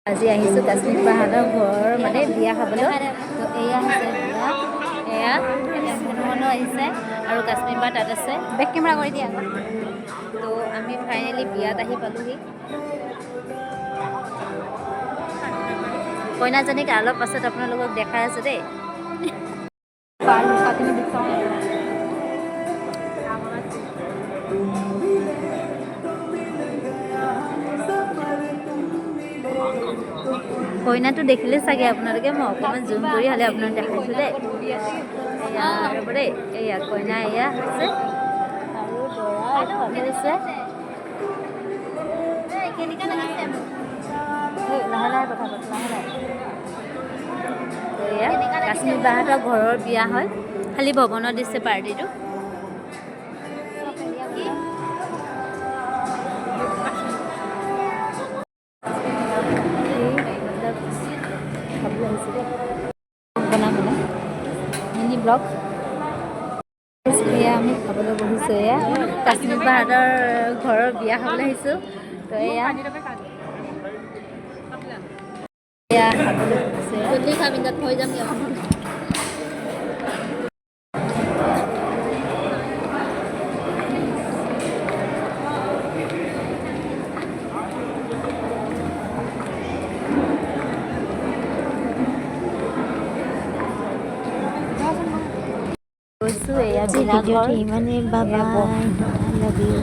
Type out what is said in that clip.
আজি আহিছোঁ কাশ্মীৰ বাহাদুৰ ঘৰ মানে বিয়া খাবলৈ। তো এয়া হৈছে বিয়া, এয়া হনুমানো আহিছে আৰু কাশ্মীৰ বা তাত আছে। বেক কেমেৰা কৰি দিয়া। তো আমি ফাইনেলি বিয়াত আহি পালোহি। কইনাজনীক অলপ পাছত আপোনালোকক দেখাই আছো দেই। কইনাটো দেখিলে চাগে আপোনালোকে, মই অকণমান জুম কৰি হ'লে আপোনাক দেখাইছোঁ দেই। এয়া ৰ'ব দেই, এয়া কইনা এয়া আছে আৰু দৰা হৈছে। লাহে লাহে কথা পাতো, লাহে লাহে। এয়া কাশ্মীৰ বাহঁতৰ ঘৰৰ বিয়া হয়, খালি ভৱনত দিছে পাৰ্টিটো। মিনি ব্লগ এয়া আমি খাবলৈ বহিছোঁ। এয়া কাশ্মীৰ বাহাদুৰ ঘৰৰ বিয়া খাবলৈ আহিছোঁ। তো এয়া খাবলৈ বহিছোঁ, জলদি খাম ইন্দাত থৈ যাম। গৈছোঁ এয়া ভিডিঅ'টো ইমানেই, বাই বাই, লাভ ইউ।